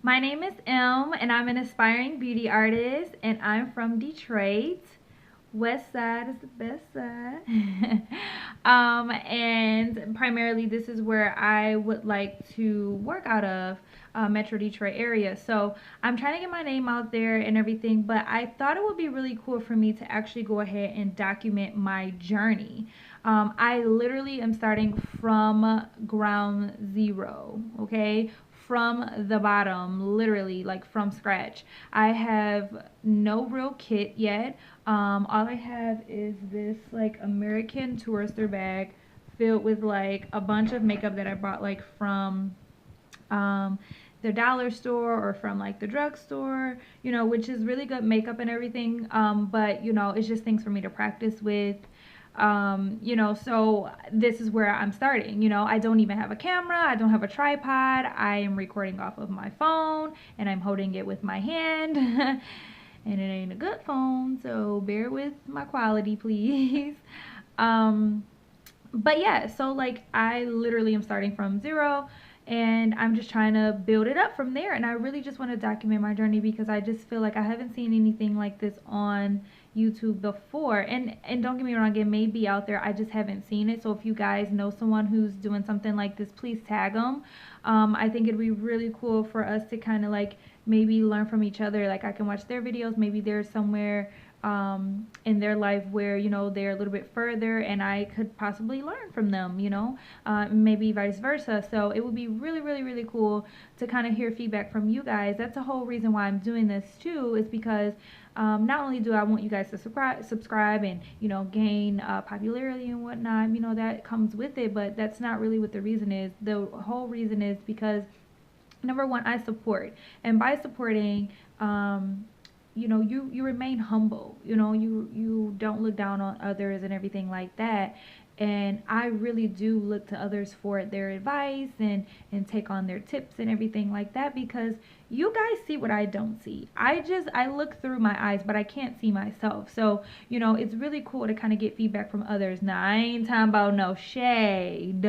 My name is M, and I'm an aspiring beauty artist, and I'm from Detroit. West side is the best side. And primarily, this is where I would like to work out of, Metro Detroit area. So I'm trying to get my name out there and everything, but I thought it would be really cool for me to actually go ahead and document my journey. I literally am starting from ground zero, okay? From the bottom, literally, like from scratch. I have no real kit yet. All I have is this like American Tourister bag filled with like a bunch of makeup that I bought like from um, the dollar store or from like the drugstore, which is really good makeup and everything. But it's just things for me to practice with. So this is where I'm starting. I don't even have a camera, I don't have a tripod. I am recording off of my phone and I'm holding it with my hand. And it ain't a good phone, so bear with my quality, please. um, but yeah, so like I literally am starting from zero and I'm just trying to build it up from there. And I really just want to document my journey because I just feel like I haven't seen anything like this on YouTube before. And don't get me wrong, it may be out there. I just haven't seen it. So if you guys know someone who's doing something like this, please tag them. I think it'd be really cool for us to kind of like maybe learn from each other. Like I can watch their videos. Maybe there's somewhere in their life where they're a little bit further and I could possibly learn from them, maybe vice versa. So it would be really, really, really cool to kind of hear feedback from you guys. That's the whole reason why I'm doing this too, is because not only do I want you guys to subscribe and gain popularity and whatnot, that comes with it, but that's not really what the reason is. The whole reason is because number one, I support, and by supporting, you remain humble. You don't look down on others and everything like that. And I really do look to others for their advice and take on their tips and everything like that, because you guys see what I don't see. I look through my eyes, but I can't see myself. So it's really cool to kind of get feedback from others. Now I ain't talking about no shade,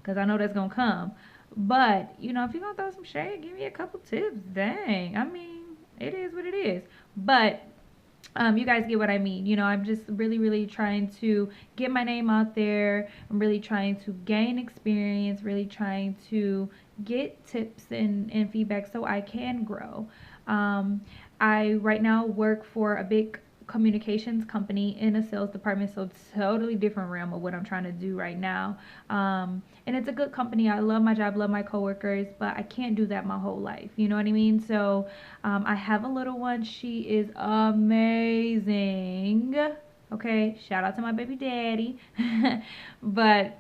because I know that's gonna come. But if you're gonna throw some shade, give me a couple tips. Dang, I mean, it is what it is. But you guys get what I mean. I'm just really, really trying to get my name out there. I'm really trying to gain experience, really trying to get tips and feedback so I can grow. Um, I right now work for a big communications company in a sales department, so it's totally different realm of what I'm trying to do right now. And it's a good company. I love my job, love my coworkers, but I can't do that my whole life. You know what I mean? So I have a little one. She is amazing. Okay, shout out to my baby daddy. But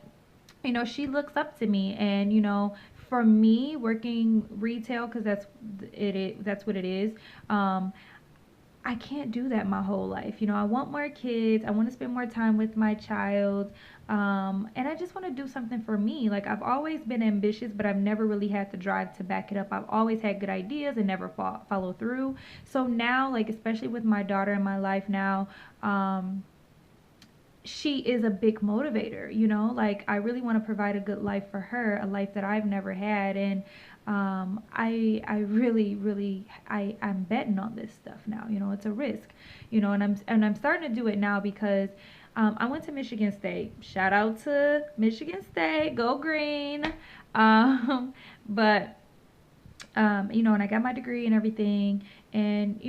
she looks up to me, and for me working retail, because that's what it is. I can't do that my whole life. I want more kids. I want to spend more time with my child. And I just want to do something for me. Like, I've always been ambitious, but I've never really had the drive to back it up. I've always had good ideas and never follow through. So now, like, especially with my daughter in my life now, she is a big motivator. Like, I really want to provide a good life for her, a life that I've never had. And I really, really, I'm betting on this stuff now. It's a risk. And I'm starting to do it now because I went to Michigan State. Shout out to Michigan State, go green. But and I got my degree and everything. And,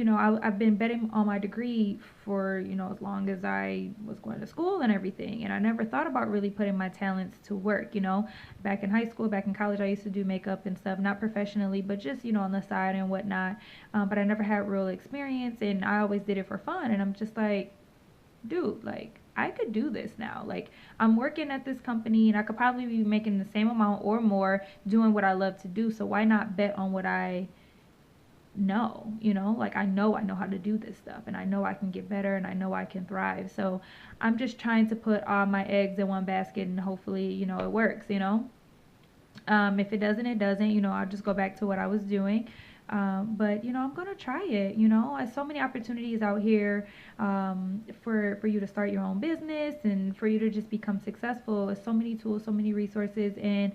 I've been betting on my degree for, as long as I was going to school and everything. And I never thought about really putting my talents to work. Back in high school, back in college, I used to do makeup and stuff, not professionally, but just, on the side and whatnot. But I never had real experience, and I always did it for fun. And I'm just like, dude, like, I could do this now. Like, I'm working at this company and I could probably be making the same amount or more doing what I love to do. So why not bet on what I know? Like, I know how to do this stuff, and I know I can get better, and I know I can thrive. So I'm just trying to put all my eggs in one basket, and hopefully, it works. If it doesn't, it doesn't. I'll just go back to what I was doing. But I'm gonna try it. There's so many opportunities out here, for you to start your own business and for you to just become successful. There's so many tools, so many resources, and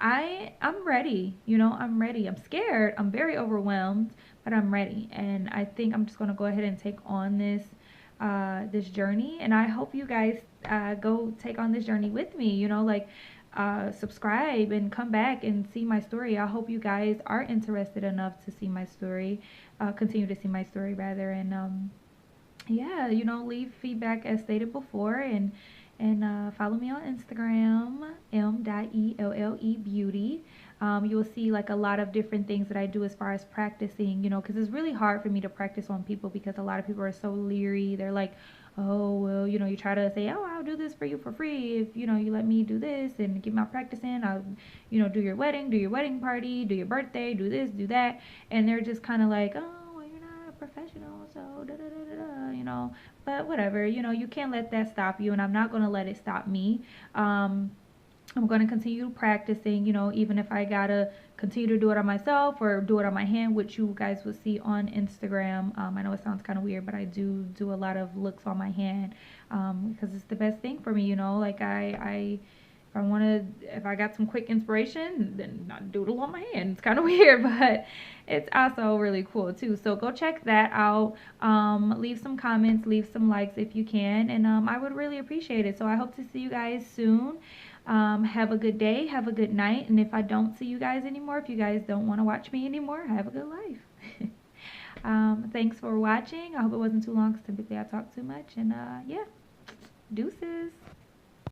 I'm ready. You know, I'm ready. I'm scared. I'm very overwhelmed, but I'm ready. And I think I'm just gonna go ahead and take on this journey. And I hope you guys go take on this journey with me. You know, like subscribe and come back and see my story. I hope you guys are interested enough to see my story, continue to see my story rather, and yeah, you know, leave feedback as stated before, and follow me on Instagram, m.elle beauty. You will see like a lot of different things that I do as far as practicing, you know, because it's really hard for me to practice on people because a lot of people are so leery. They're like, oh, well, you know, you try to say, oh, I'll do this for you for free if, you know, you let me do this and get my practice in. I'll, you know, do your wedding party, do your birthday, do this, do that. And they're just kind of like, oh, well, you're not a professional, so da da da da da, you know. But whatever, you know, you can't let that stop you, and I'm not going to let it stop me. I'm going to continue practicing, you know, even if I gotta continue to do it on myself or do it on my hand, which you guys will see on Instagram. I know it sounds kind of weird, but I do a lot of looks on my hand because it's the best thing for me, you know. Like if I wanted, if I got some quick inspiration, then I doodle on my hand. It's kind of weird, but it's also really cool too. So go check that out. Leave some comments, leave some likes if you can, and I would really appreciate it. So I hope to see you guys soon. Have a good day, have a good night, and if I don't see you guys anymore, if you guys don't want to watch me anymore, have a good life. Thanks for watching. I hope it wasn't too long because typically I talk too much, and yeah, deuces.